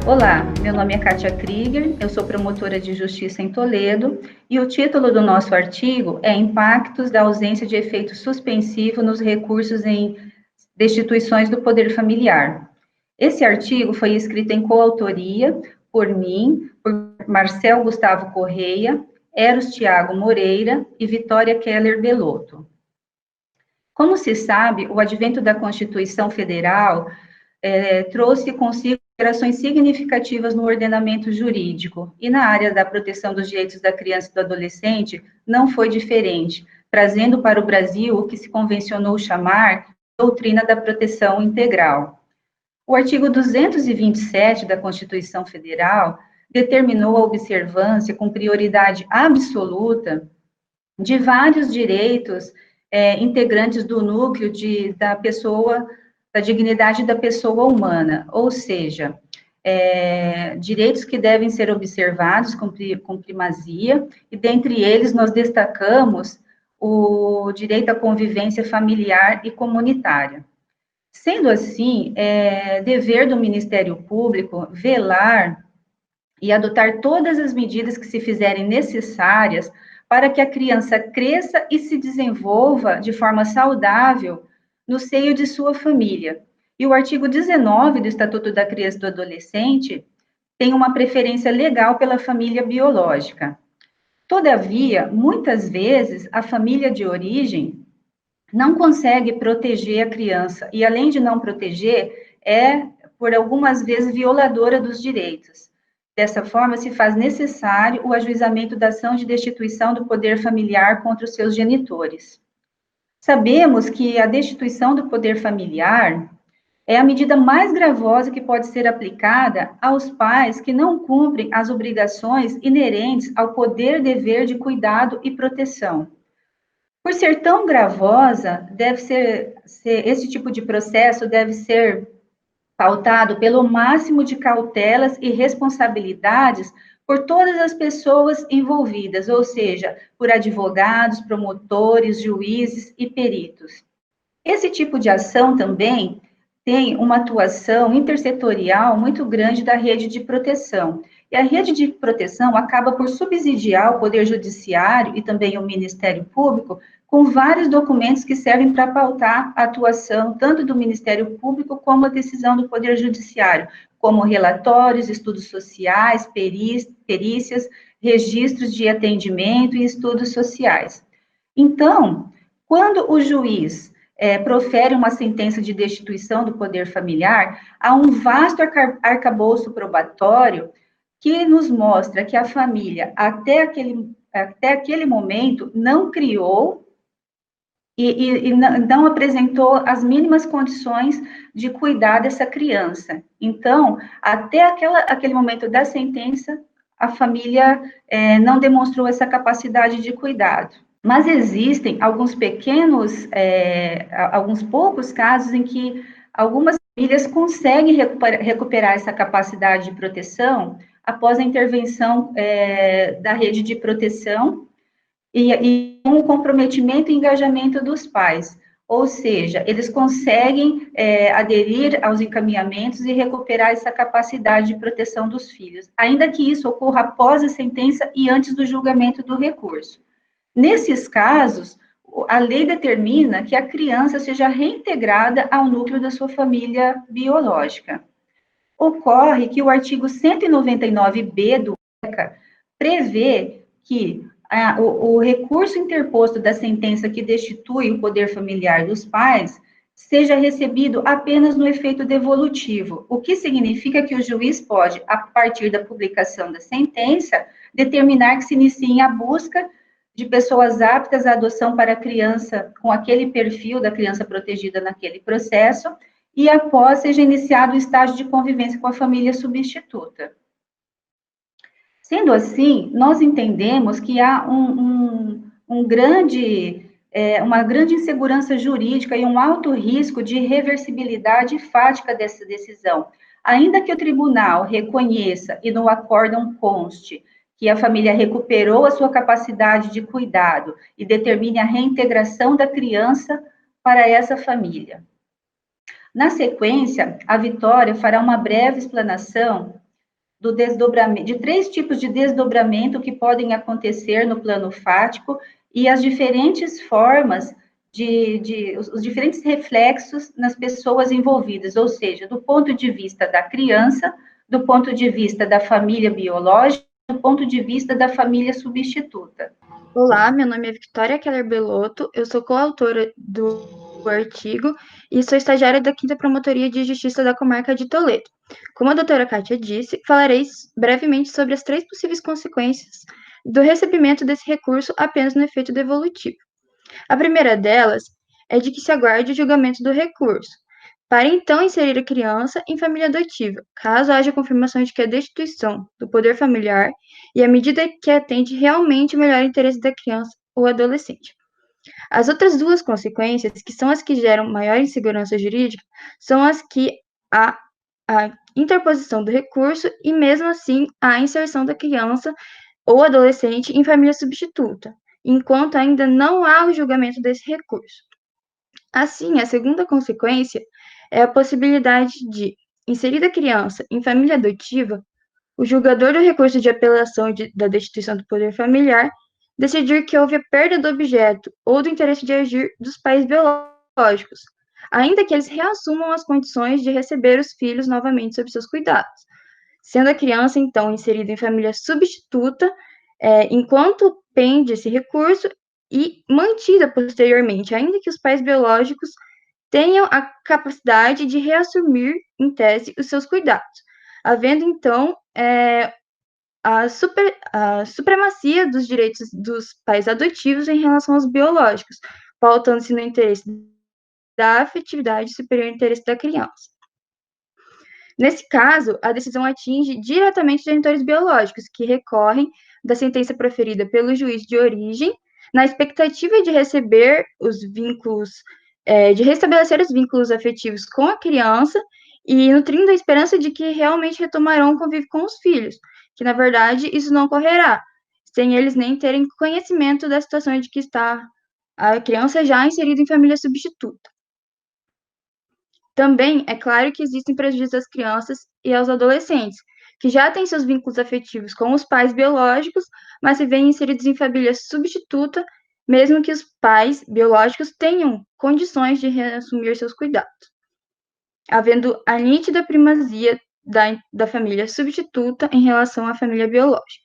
Olá, meu nome é Kátia Krieger, eu sou promotora de justiça em Toledo e o título do nosso artigo é Impactos da ausência de efeito suspensivo nos recursos em destituições do poder familiar. Esse artigo foi escrito em coautoria por mim, por Marcel Gustavo Correia, Eros Thiago Moreira e Vitória Keller Belotto. Como se sabe, o advento da Constituição Federal trouxe consigo alterações significativas no ordenamento jurídico, e na área da proteção dos direitos da criança e do adolescente não foi diferente, trazendo para o Brasil o que se convencionou chamar doutrina da proteção integral. O artigo 227 da Constituição Federal determinou a observância com prioridade absoluta de vários direitos integrantes do núcleo da pessoa, da dignidade da pessoa humana, ou seja, direitos que devem ser observados com primazia, e dentre eles nós destacamos o direito à convivência familiar e comunitária. Sendo assim, é dever do Ministério Público velar e adotar todas as medidas que se fizerem necessárias para que a criança cresça e se desenvolva de forma saudável no seio de sua família. E o artigo 19 do Estatuto da Criança e do Adolescente tem uma preferência legal pela família biológica. Todavia, muitas vezes, a família de origem não consegue proteger a criança, e além de não proteger, por algumas vezes, violadora dos direitos. Dessa forma, se faz necessário o ajuizamento da ação de destituição do poder familiar contra os seus genitores. Sabemos que a destituição do poder familiar é a medida mais gravosa que pode ser aplicada aos pais que não cumprem as obrigações inerentes ao poder-dever de cuidado e proteção. Por ser tão gravosa, esse tipo de processo deve ser pautado pelo máximo de cautelas e responsabilidades por todas as pessoas envolvidas, ou seja, por advogados, promotores, juízes e peritos. Esse tipo de ação também tem uma atuação intersetorial muito grande da rede de proteção. E a rede de proteção acaba por subsidiar o Poder Judiciário e também o Ministério Público com vários documentos que servem para pautar a atuação tanto do Ministério Público como a decisão do Poder Judiciário, como relatórios, estudos sociais, perícias, registros de atendimento e estudos sociais. Então, quando o juiz profere uma sentença de destituição do poder familiar, há um vasto arcabouço probatório que nos mostra que a família, até aquele momento, não criou e não apresentou as mínimas condições de cuidar dessa criança. Então, até aquele momento da sentença, a família não demonstrou essa capacidade de cuidado. Mas existem alguns poucos casos em que algumas famílias conseguem recuperar essa capacidade de proteção após a intervenção da rede de proteção e com o comprometimento e engajamento dos pais. Ou seja, eles conseguem aderir aos encaminhamentos e recuperar essa capacidade de proteção dos filhos, ainda que isso ocorra após a sentença e antes do julgamento do recurso. Nesses casos, a lei determina que a criança seja reintegrada ao núcleo da sua família biológica. Ocorre que o artigo 199b do ECA prevê que o recurso interposto da sentença que destitui o poder familiar dos pais seja recebido apenas no efeito devolutivo, o que significa que o juiz pode, a partir da publicação da sentença, determinar que se inicie a busca de pessoas aptas à adoção para a criança com aquele perfil da criança protegida naquele processo, e após seja iniciado o estágio de convivência com a família substituta. Sendo assim, nós entendemos que há uma grande insegurança jurídica e um alto risco de reversibilidade fática dessa decisão, ainda que o tribunal reconheça e no acórdão conste que a família recuperou a sua capacidade de cuidado e determine a reintegração da criança para essa família. Na sequência, a Vitória fará uma breve explanação do desdobramento, de 3 tipos de desdobramento que podem acontecer no plano fático e as diferentes formas os diferentes reflexos nas pessoas envolvidas, ou seja, do ponto de vista da criança, do ponto de vista da família biológica, do ponto de vista da família substituta. Olá, meu nome é Victoria Keller Belotto, eu sou coautora do artigo e sou estagiária da 5ª Promotoria de Justiça da Comarca de Toledo. Como a doutora Kátia disse, falarei brevemente sobre as 3 possíveis consequências do recebimento desse recurso apenas no efeito devolutivo. A primeira delas é de que se aguarde o julgamento do recurso, para então inserir a criança em família adotiva, caso haja confirmação de que a destituição do poder familiar e a medida que atende realmente o melhor interesse da criança ou adolescente. As outras 2 consequências, que são as que geram maior insegurança jurídica, são as que a interposição do recurso e, mesmo assim, a inserção da criança ou adolescente em família substituta, enquanto ainda não há o julgamento desse recurso. Assim, a segunda consequência é a possibilidade de, inserida a criança em família adotiva, o julgador do recurso de apelação da destituição do poder familiar decidir que houve a perda do objeto ou do interesse de agir dos pais biológicos, ainda que eles reassumam as condições de receber os filhos novamente sob seus cuidados, sendo a criança, então, inserida em família substituta, enquanto pende esse recurso e mantida posteriormente, ainda que os pais biológicos tenham a capacidade de reassumir, em tese, os seus cuidados, havendo, então, a supremacia dos direitos dos pais adotivos em relação aos biológicos, pautando-se no interesse da afetividade superior ao interesse da criança. Nesse caso, a decisão atinge diretamente os genitores biológicos, que recorrem da sentença proferida pelo juiz de origem, na expectativa de receber os vínculos, de restabelecer os vínculos afetivos com a criança e nutrindo a esperança de que realmente retomarão o convívio com os filhos, que na verdade isso não ocorrerá, sem eles nem terem conhecimento da situação de que está a criança já inserida em família substituta. Também é claro que existem prejuízos às crianças e aos adolescentes, que já têm seus vínculos afetivos com os pais biológicos, mas se veem inseridos em família substituta, mesmo que os pais biológicos tenham condições de reassumir seus cuidados, havendo a nítida primazia da família substituta em relação à família biológica.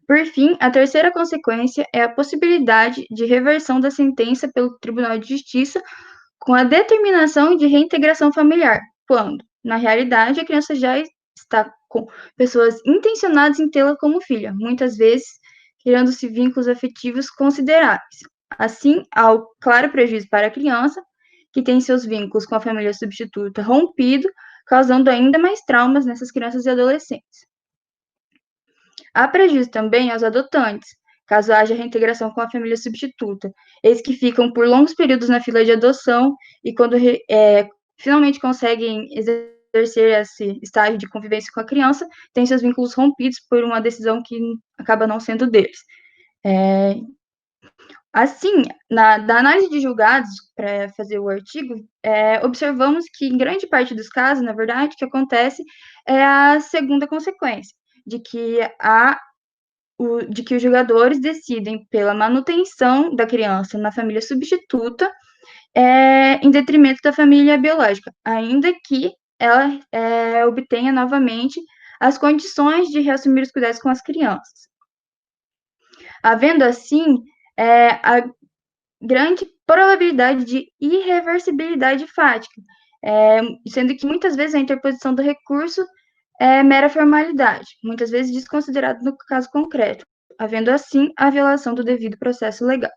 Por fim, a terceira consequência é a possibilidade de reversão da sentença pelo Tribunal de Justiça com a determinação de reintegração familiar, quando, na realidade, a criança já está com pessoas intencionadas em tê-la como filha, muitas vezes criando-se vínculos afetivos consideráveis. Assim, há o claro prejuízo para a criança, que tem seus vínculos com a família substituta rompido, causando ainda mais traumas nessas crianças e adolescentes. Há prejuízo também aos adotantes, caso haja reintegração com a família substituta, eles que ficam por longos períodos na fila de adoção e quando finalmente conseguem exercer esse estágio de convivência com a criança, têm seus vínculos rompidos por uma decisão que acaba não sendo deles. Assim, da análise de julgados, para fazer o artigo, observamos que, em grande parte dos casos, na verdade, o que acontece é a segunda consequência, de que os jogadores decidem pela manutenção da criança na família substituta, em detrimento da família biológica, ainda que ela obtenha novamente as condições de reassumir os cuidados com as crianças. Havendo, assim, a grande probabilidade de irreversibilidade fática, sendo que muitas vezes a interposição do recurso é mera formalidade, muitas vezes desconsiderado no caso concreto, havendo assim a violação do devido processo legal.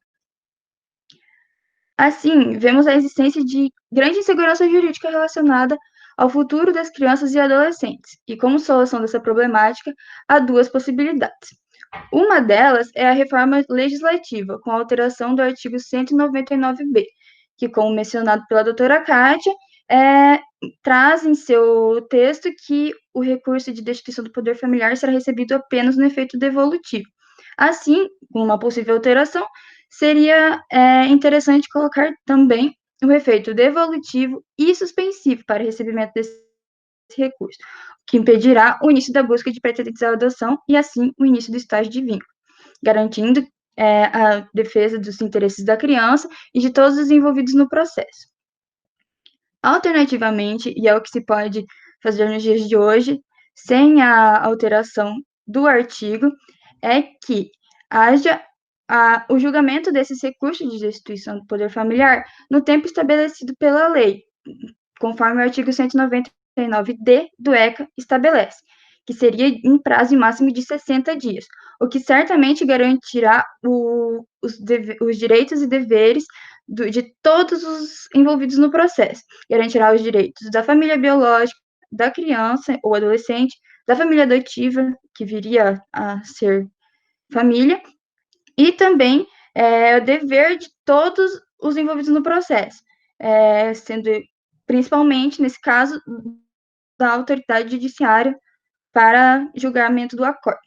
Assim, vemos a existência de grande insegurança jurídica relacionada ao futuro das crianças e adolescentes, e como solução dessa problemática, há 2 possibilidades. Uma delas é a reforma legislativa, com a alteração do artigo 199b, que, como mencionado pela doutora Kátia, traz em seu texto que o recurso de destituição do poder familiar será recebido apenas no efeito devolutivo. Assim, com uma possível alteração, seria interessante colocar também o efeito devolutivo e suspensivo para recebimento desse recurso, o que impedirá o início da busca de pretendentes à adoção e, assim, o início do estágio de vínculo, garantindo a defesa dos interesses da criança e de todos os envolvidos no processo. Alternativamente, e é o que se pode fazer nos dias de hoje, sem a alteração do artigo, é que haja o julgamento desses recursos de destituição do poder familiar no tempo estabelecido pela lei, conforme o artigo 199-D do ECA estabelece, que seria em prazo máximo de 60 dias, o que certamente garantirá os direitos e deveres de todos os envolvidos no processo. Garantirá os direitos da família biológica, da criança ou adolescente, da família adotiva, que viria a ser família, e também o dever de todos os envolvidos no processo, sendo principalmente, nesse caso, da autoridade judiciária para julgamento do acordo,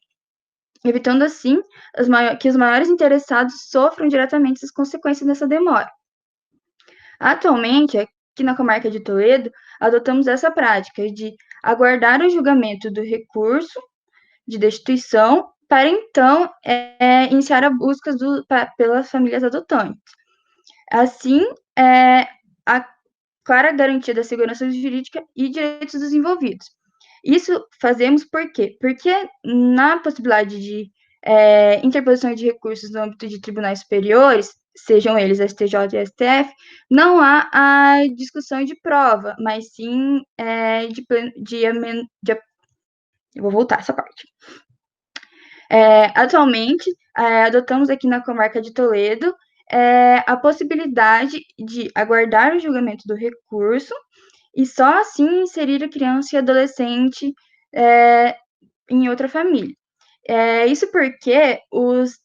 evitando assim que os maiores interessados sofram diretamente as consequências dessa demora. Atualmente, aqui na comarca de Toledo, adotamos essa prática de aguardar o julgamento do recurso de destituição para então iniciar a busca pelas famílias adotantes. Assim, a clara garantia da segurança jurídica e direitos dos envolvidos. Isso fazemos por quê? Porque na possibilidade de interposição de recursos no âmbito de tribunais superiores, sejam eles STJ e STF, não há a discussão de prova, mas sim eu vou voltar essa parte. Atualmente, adotamos aqui na comarca de Toledo a possibilidade de aguardar o julgamento do recurso e só assim inserir a criança e adolescente em outra família. Isso porque os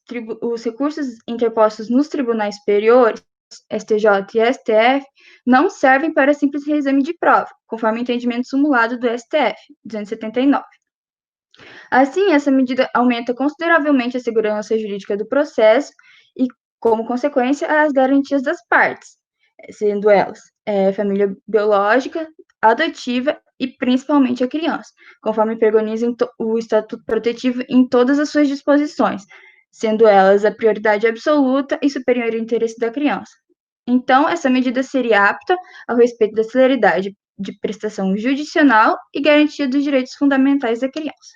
recursos interpostos nos tribunais superiores, STJ e STF, não servem para simples reexame de prova, conforme o entendimento simulado do STF, 279. Assim, essa medida aumenta consideravelmente a segurança jurídica do processo e, como consequência, as garantias das partes, sendo elas família biológica, adotiva e principalmente a criança, conforme preconiza o Estatuto Protetivo em todas as suas disposições, sendo elas a prioridade absoluta e superior ao interesse da criança. Então, essa medida seria apta ao respeito da celeridade de prestação judicial e garantia dos direitos fundamentais da criança.